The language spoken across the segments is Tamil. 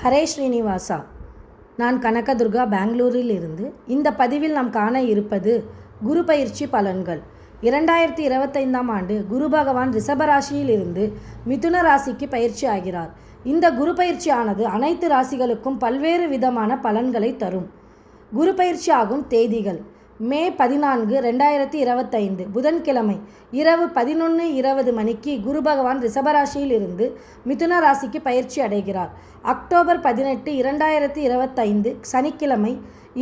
ஹரே ஸ்ரீனிவாசா. நான் கனகதுர்கா, பெங்களூரில் இருந்து. இந்த பதிவில் நாம் காண இருப்பது குரு பயிற்சி பலன்கள். 2025ஆம் ஆண்டு குரு பகவான் ரிஷபராசியில் இருந்து மிதுன ராசிக்கு பயிற்சி ஆகிறார். இந்த குரு பயிற்சியானது அனைத்து ராசிகளுக்கும் பல்வேறு விதமான பலன்களை தரும். குரு பயிற்சி ஆகும் தேதிகள்: மே 14, 2025 புதன்கிழமை இரவு 11:20 மணிக்கு குரு பகவான் ரிஷபராசியில் இருந்து மிதுன ராசிக்கு பயிற்சி அடைகிறார். அக்டோபர் 18, 2025 சனிக்கிழமை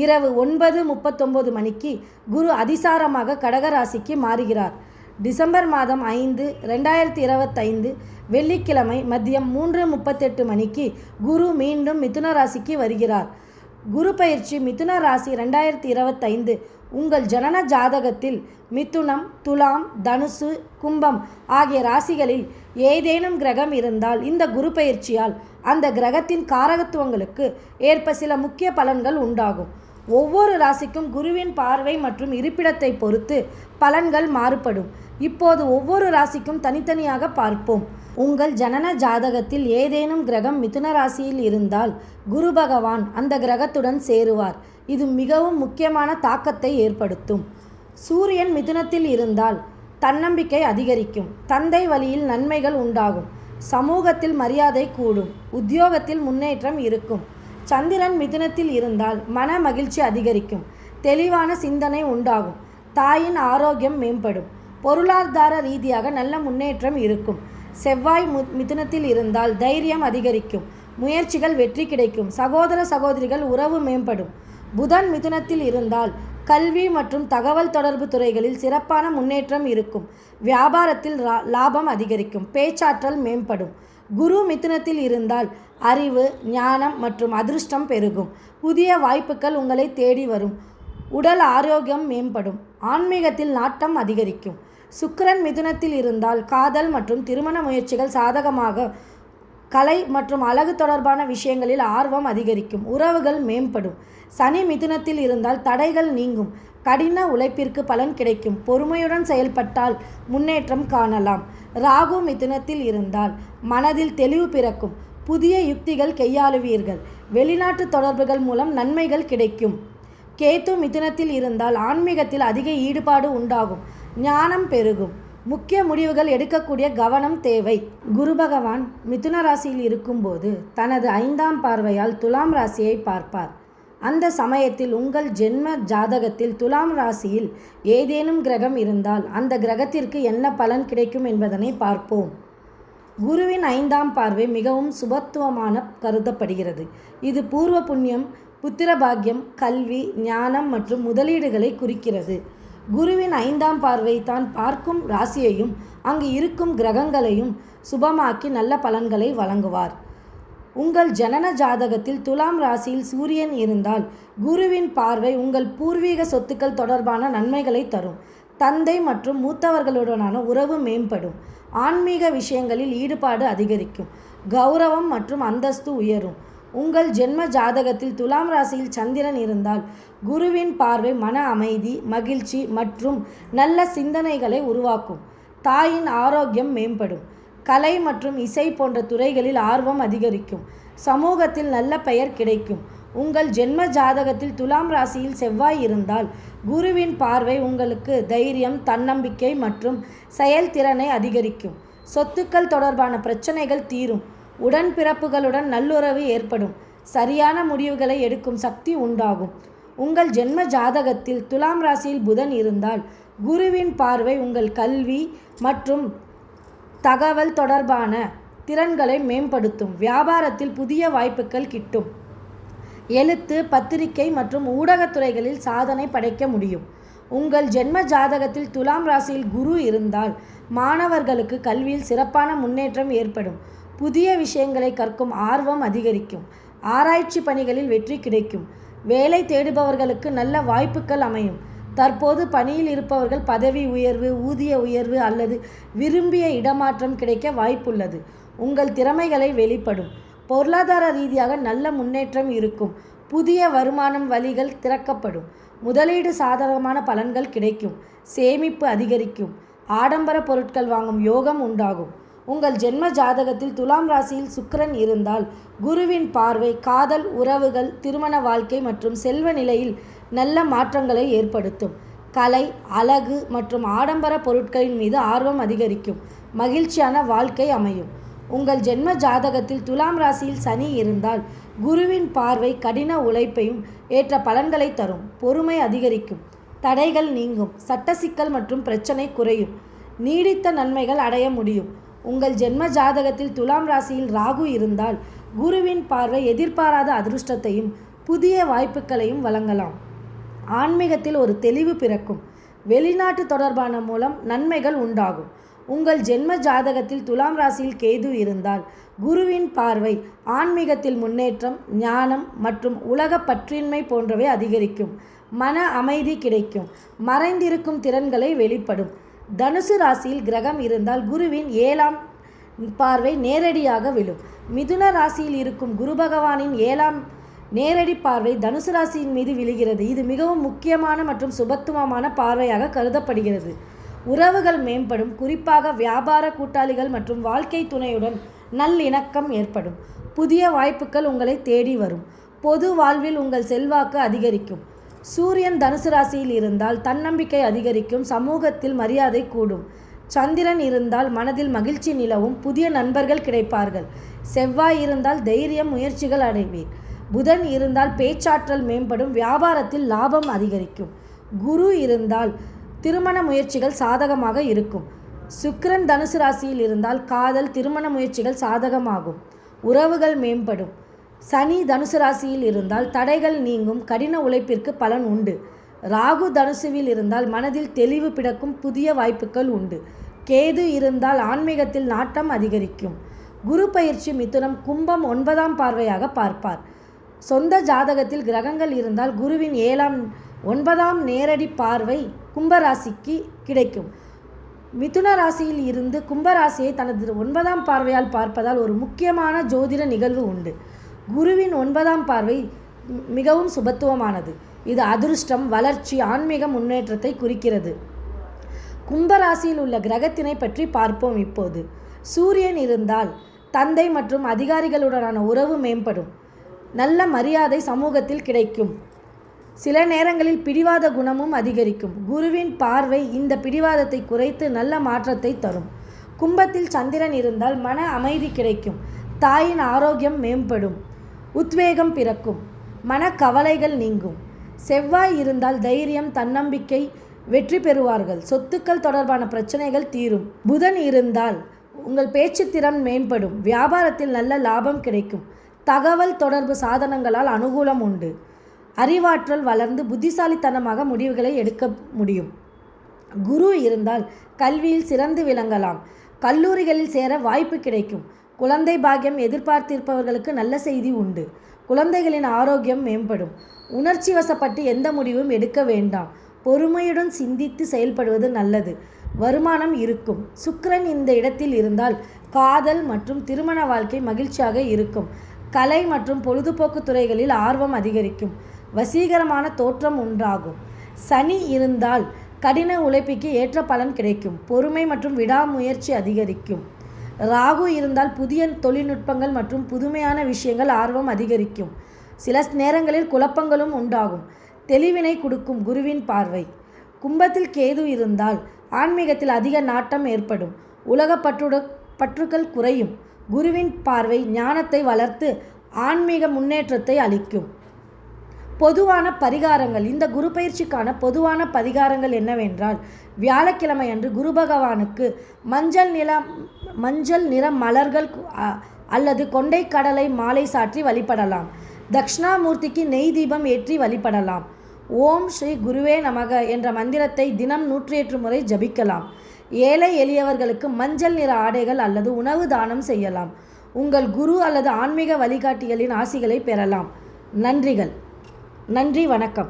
இரவு 9:39 மணிக்கு குரு அதிசாரமாக கடக ராசிக்கு மாறுகிறார். டிசம்பர் மாதம் 5, 2025 வெள்ளிக்கிழமை மதியம் 3:38 மணிக்கு குரு மீண்டும் மிதுன ராசிக்கு வருகிறார். குரு பயிற்சி மிதுன ராசி 2025 உங்கள் ஜனன ஜாதகத்தில் மிதுனம், துலாம், தனுசு, கும்பம் ஆகிய ராசிகளில் ஏதேனும் கிரகம் இருந்தால் இந்த குரு பயிற்சியால் அந்த கிரகத்தின் காரகத்துவங்களுக்கு ஏற்ப சில முக்கிய பலன்கள் உண்டாகும். ஒவ்வொரு ராசிக்கும் குருவின் பார்வை மற்றும் இருப்பிடத்தை பொறுத்து பலன்கள் மாறுபடும். இப்போது ஒவ்வொரு ராசிக்கும் தனித்தனியாக பார்ப்போம். உங்கள் ஜனன ஜாதகத்தில் ஏதேனும் கிரகம் மிதுன ராசியில் இருந்தால் குரு பகவான் அந்த கிரகத்துடன் சேருவார். இது மிகவும் முக்கியமான தாக்கத்தை ஏற்படுத்தும். சூரியன் மிதுனத்தில் இருந்தால் தன்னம்பிக்கை அதிகரிக்கும். தந்தை வழியில் நன்மைகள் உண்டாகும். சமூகத்தில் மரியாதை கூடும். உத்தியோகத்தில் முன்னேற்றம் இருக்கும். சந்திரன் மிதுனத்தில் இருந்தால் மன மகிழ்ச்சி அதிகரிக்கும். தெளிவான சிந்தனை உண்டாகும். தாயின் ஆரோக்கியம் மேம்படும். பொருளாதார ரீதியாக நல்ல முன்னேற்றம் இருக்கும். செவ்வாய் மிதுனத்தில் இருந்தால் தைரியம் அதிகரிக்கும். முயற்சிகள் வெற்றி கிடைக்கும். சகோதர சகோதரிகள் உறவு மேம்படும். புதன் மிதுனத்தில் இருந்தால் கல்வி மற்றும் தகவல் தொடர்பு துறைகளில் சிறப்பான முன்னேற்றம் இருக்கும். வியாபாரத்தில் லாபம் அதிகரிக்கும். பேச்சாற்றல் மேம்படும். குரு மிதுனத்தில் இருந்தால் அறிவு, ஞானம் மற்றும் அதிர்ஷ்டம் பெருகும். புதிய வாய்ப்புகள் உங்களை தேடி வரும். உடல் ஆரோக்கியம் மேம்படும். ஆன்மீகத்தில் நாட்டம் அதிகரிக்கும். சுக்கிரன் மிதுனத்தில் இருந்தால் காதல் மற்றும் திருமண முயற்சிகள் சாதகமாக. கலை மற்றும் அழகு தொடர்பான விஷயங்களில் ஆர்வம் அதிகரிக்கும். உறவுகள் மேம்படும். சனி மிதுனத்தில் இருந்தால் தடைகள் நீங்கும். கடின உழைப்பிற்கு பலன் கிடைக்கும். பொறுமையுடன் செயல்பட்டால் முன்னேற்றம் காணலாம். ராகு மிதுனத்தில் இருந்தால் மனதில் தெளிவு பிறக்கும். புதிய யுக்திகள் கையாளுவீர்கள். வெளிநாட்டு தொடர்புகள் மூலம் நன்மைகள் கிடைக்கும். கேது மிதுனத்தில் இருந்தால் ஆன்மீகத்தில் அதிக ஈடுபாடு உண்டாகும். ஞானம் பெருகும். முக்கிய முடிவுகள் எடுக்கக்கூடிய கவனம் தேவை. குரு பகவான் மிதுன ராசியில் இருக்கும்போது தனது 5ஆம் பார்வையால் துலாம் ராசியை பார்ப்பார். அந்த சமயத்தில் உங்கள் ஜென்ம ஜாதகத்தில் துலாம் ராசியில் ஏதேனும் கிரகம் இருந்தால் அந்த கிரகத்திற்கு என்ன பலன் கிடைக்கும் என்பதனை பார்ப்போம். குருவின் 5ஆம் பார்வை மிகவும் சுபத்துவமான கருதப்படுகிறது. இது பூர்வ புண்ணியம், புத்திர பாக்கியம், கல்வி, ஞானம் மற்றும் முதலீடுகளை குறிக்கிறது. குருவின் 5ஆம் பார்வை தான் பார்க்கும் ராசியையும் அங்கு இருக்கும் கிரகங்களையும் சுபமாக்கி நல்ல பலன்களை வழங்குவார். உங்கள் ஜனன ஜாதகத்தில் துலாம் ராசியில் சூரியன் இருந்தால் குருவின் பார்வை உங்கள் பூர்வீக சொத்துக்கள் தொடர்பான நன்மைகளை தரும். தந்தை மற்றும் மூத்தவர்களுடனான உறவு மேம்படும். ஆன்மீக விஷயங்களில் ஈடுபாடு அதிகரிக்கும். கௌரவம் மற்றும் அந்தஸ்து உயரும். உங்கள் ஜென்ம ஜாதகத்தில் துலாம் ராசியில் சந்திரன் இருந்தால் குருவின் பார்வை மன அமைதி, மகிழ்ச்சி மற்றும் நல்ல சிந்தனைகளை உருவாக்கும். தாயின் ஆரோக்கியம் மேம்படும். கலை மற்றும் இசை போன்ற துறைகளில் ஆர்வம் அதிகரிக்கும். சமூகத்தில் நல்ல பெயர் கிடைக்கும். உங்கள் ஜென்ம ஜாதகத்தில் துலாம் ராசியில் செவ்வாய் இருந்தால் குருவின் பார்வை உங்களுக்கு தைரியம், தன்னம்பிக்கை மற்றும் செயல்திறனை அதிகரிக்கும். சொத்துக்கள் தொடர்பான பிரச்சனைகள் தீரும். உடன்பிறப்புகளுடன் நல்லுறவு ஏற்படும். சரியான முடிவுகளை எடுக்கும் சக்தி உண்டாகும். உங்கள் ஜென்ம ஜாதகத்தில் துலாம் ராசியில் புதன் இருந்தால் குருவின் பார்வை உங்கள் கல்வி மற்றும் தகவல் தொடர்பான திறன்களை மேம்படுத்தும். வியாபாரத்தில் புதிய வாய்ப்புகள் கிட்டும். எழுத்து, பத்திரிகை மற்றும் ஊடகத்துறைகளில் சாதனை படைக்க முடியும். உங்கள் ஜென்ம ஜாதகத்தில் துலாம் ராசியில் குரு இருந்தால் மாணவர்களுக்கு கல்வியில் சிறப்பான முன்னேற்றம் ஏற்படும். புதிய விஷயங்களை கற்கும் ஆர்வம் அதிகரிக்கும். ஆராய்ச்சி பணிகளில் வெற்றி கிடைக்கும். வேலை தேடுபவர்களுக்கு நல்ல வாய்ப்புகள் அமையும். தற்போது பணியில் இருப்பவர்கள் பதவி உயர்வு, ஊதிய உயர்வு அல்லது விரும்பிய இடமாற்றம் கிடைக்க வாய்ப்புள்ளது. உங்கள் திறமைகளை வெளிப்படும். பொருளாதார ரீதியாக நல்ல முன்னேற்றம் இருக்கும். புதிய வருமானம் வழிகள் திறக்கப்படும். முதலீடு சாதகமான பலன்கள் கிடைக்கும். சேமிப்பு அதிகரிக்கும். ஆடம்பர பொருட்கள் வாங்கும் யோகம் உண்டாகும். உங்கள் ஜென்ம ஜாதகத்தில் துலாம் ராசியில் சுக்கிரன் இருந்தால் குருவின் பார்வை காதல், உறவுகள், திருமண வாழ்க்கை மற்றும் செல்வ நிலையில் நல்ல மாற்றங்களை ஏற்படுத்தும். கலை, அழகு மற்றும் ஆடம்பர பொருட்களின் மீது ஆர்வம் அதிகரிக்கும். மகிழ்ச்சியான வாழ்க்கை அமையும். உங்கள் ஜென்ம ஜாதகத்தில் துலாம் ராசியில் சனி இருந்தால் குருவின் பார்வை கடின உழைப்பையும் ஏற்ற பலன்களை தரும். பொறுமை அதிகரிக்கும். தடைகள் நீங்கும். சட்ட சிக்கல் மற்றும் பிரச்சனை குறையும். நீடித்த நன்மைகள் அடைய முடியும். உங்கள் ஜென்ம ஜாதகத்தில் துலாம் ராசியில் ராகு இருந்தால் குருவின் பார்வை எதிர்பாராத அதிர்ஷ்டத்தையும் புதிய வாய்ப்புகளையும் வழங்கலாம். ஆன்மீகத்தில் ஒரு தெளிவு பிறக்கும். வெளிநாட்டு தொடர்பான மூலம் நன்மைகள் உண்டாகும். உங்கள் ஜென்ம ஜாதகத்தில் துலாம் ராசியில் கேது இருந்தால் குருவின் பார்வை ஆன்மீகத்தில் முன்னேற்றம், ஞானம் மற்றும் உலக பற்றின்மை போன்றவை அதிகரிக்கும். மன அமைதி கிடைக்கும். மறைந்திருக்கும் திறன்களை வெளிப்படும். தனுசு ராசியில் கிரகம் இருந்தால் குருவின் 7ஆம் பார்வை நேரடியாக விழும். மிதுன ராசியில் இருக்கும் குரு பகவானின் 7ஆம் நேரடி பார்வை தனுசு ராசியின் மீது விழுகிறது. இது மிகவும் முக்கியமான மற்றும் சுபத்துவமான பார்வையாக கருதப்படுகிறது. உறவுகள் மேம்படும். குறிப்பாக வியாபார கூட்டாளிகள் மற்றும் வாழ்க்கை துணையுடன் நல்லிணக்கம் ஏற்படும். புதிய வாய்ப்புகள் உங்களை தேடி வரும். பொது வாழ்வில் உங்கள் செல்வாக்கு அதிகரிக்கும். சூரியன் தனுசு ராசியில் இருந்தால் தன்னம்பிக்கை அதிகரிக்கும். சமூகத்தில் மரியாதை கூடும். சந்திரன் இருந்தால் மனதில் மகிழ்ச்சி நிலவும். புதிய நண்பர்கள் கிடைப்பார்கள். செவ்வாய் இருந்தால் தைரியம், முயற்சிகள் அடைவீர். புதன் இருந்தால் பேச்சாற்றல் மேம்படும். வியாபாரத்தில் லாபம் அதிகரிக்கும். குரு இருந்தால் திருமண முயற்சிகள் சாதகமாக இருக்கும். சுக்கிரன் தனுசு ராசியில் இருந்தால் காதல், திருமண முயற்சிகள் சாதகமாகும். உறவுகள் மேம்படும். சனி தனுசு ராசியில் இருந்தால் தடைகள் நீங்கும். கடின உழைப்பிற்கு பலன் உண்டு. ராகு தனுசுவில் இருந்தால் மனதில் தெளிவு பிறக்கும். புதிய வாய்ப்புகள் உண்டு. கேது இருந்தால் ஆன்மீகத்தில் நாட்டம் அதிகரிக்கும். குரு பயிற்சி மிதுனம், கும்பம் 9ஆம் பார்வையாக பார்ப்பார். சொந்த ஜாதகத்தில் கிரகங்கள் இருந்தால் குருவின் 9ஆம் நேரடி பார்வை கும்பராசிக்கு கிடைக்கும். மிதுன ராசியில் இருந்து கும்பராசியை தனது 9ஆம் பார்வையால் பார்ப்பதால் ஒரு முக்கியமான ஜோதிட நிகழ்வு உண்டு. குருவின் 9ஆம் பார்வை மிகவும் சுபத்துவமானது. இது அதிர்ஷ்டம், வளர்ச்சி, ஆன்மீக முன்னேற்றத்தை குறிக்கிறது. கும்பராசியில் உள்ள கிரகத்தினை பற்றி பார்ப்போம். இப்போது சூரியன் இருந்தால் தந்தை மற்றும் அதிகாரிகளுடனான உறவு மேம்படும். நல்ல மரியாதை சமூகத்தில் கிடைக்கும். சில நேரங்களில் பிடிவாத குணமும் அதிகரிக்கும். குருவின் பார்வை இந்த பிடிவாதத்தை குறைத்து நல்ல மாற்றத்தை தரும். கும்பத்தில் சந்திரன் இருந்தால் மன அமைதி கிடைக்கும். தாயின் ஆரோக்கியம் மேம்படும். உத்வேகம் பிறக்கும். மனக்கவலைகள் நீங்கும். செவ்வாய் இருந்தால் தைரியம், தன்னம்பிக்கை, வெற்றி பெறுவார்கள். சொத்துக்கள் தொடர்பான பிரச்சனைகள் தீரும். புதன் இருந்தால் உங்கள் பேச்சு திறன் மேம்படும். வியாபாரத்தில் நல்ல லாபம் கிடைக்கும். தகவல் தொடர்பு சாதனங்களால் அனுகூலம் உண்டு. அறிவாற்றல் வளர்ந்து புத்திசாலித்தனமாக முடிவுகளை எடுக்க முடியும். குரு இருந்தால் கல்வியில் சிறந்து விளங்கலாம். கல்லூரிகளில் சேர வாய்ப்பு கிடைக்கும். குழந்தை பாக்கியம் எதிர்பார்த்திருப்பவர்களுக்கு நல்ல செய்தி உண்டு. குழந்தைகளின் ஆரோக்கியம் மேம்படும். உணர்ச்சி வசப்பட்டு எந்த முடிவும் எடுக்க வேண்டாம். பொறுமையுடன் சிந்தித்து செயல்படுவது நல்லது. வருமானம் இருக்கும். சுக்கிரன் இந்த இடத்தில் இருந்தால் காதல் மற்றும் திருமண வாழ்க்கை மகிழ்ச்சியாக இருக்கும். கலை மற்றும் பொழுதுபோக்கு துறைகளில் ஆர்வம் அதிகரிக்கும். வசீகரமான தோற்றம் உண்டாகும். சனி இருந்தால் கடின உழைப்புக்கு ஏற்ற பலன் கிடைக்கும். பொறுமை மற்றும் விடாமுயற்சி அதிகரிக்கும். ராகு இருந்தால் புதிய தொழில்நுட்பங்கள் மற்றும் புதுமையான விஷயங்கள் ஆர்வம் அதிகரிக்கும். சில நேரங்களில் குழப்பங்களும் உண்டாகும். தெளிவினை கொடுக்கும் குருவின் பார்வை. கும்பத்தில் கேது இருந்தால் ஆன்மீகத்தில் அதிக நாட்டம் ஏற்படும். உலக பற்றுகள் குறையும். குருவின் பார்வை ஞானத்தை வளர்த்து ஆன்மீக முன்னேற்றத்தை அளிக்கும். பொதுவான பரிகாரங்கள். இந்த குரு பயிற்சிக்கான பொதுவான பரிகாரங்கள் என்னவென்றால், வியாழக்கிழமை அன்று குரு பகவானுக்கு மஞ்சள் நிற மலர்கள் அல்லது கொண்டை கடலை மாலை சாற்றி வழிபடலாம். தக்ஷணாமூர்த்திக்கு நெய் தீபம் ஏற்றி வழிபடலாம். ஓம் ஸ்ரீ குருவே நமக என்ற மந்திரத்தை தினம் 108 முறை ஜபிக்கலாம். ஏழை எளியவர்களுக்கு மஞ்சள் நிற ஆடைகள் அல்லது உணவு தானம் செய்யலாம். உங்கள் குரு அல்லது ஆன்மீக வழிகாட்டிகளின் ஆசிகளை பெறலாம். நன்றி, வணக்கம்.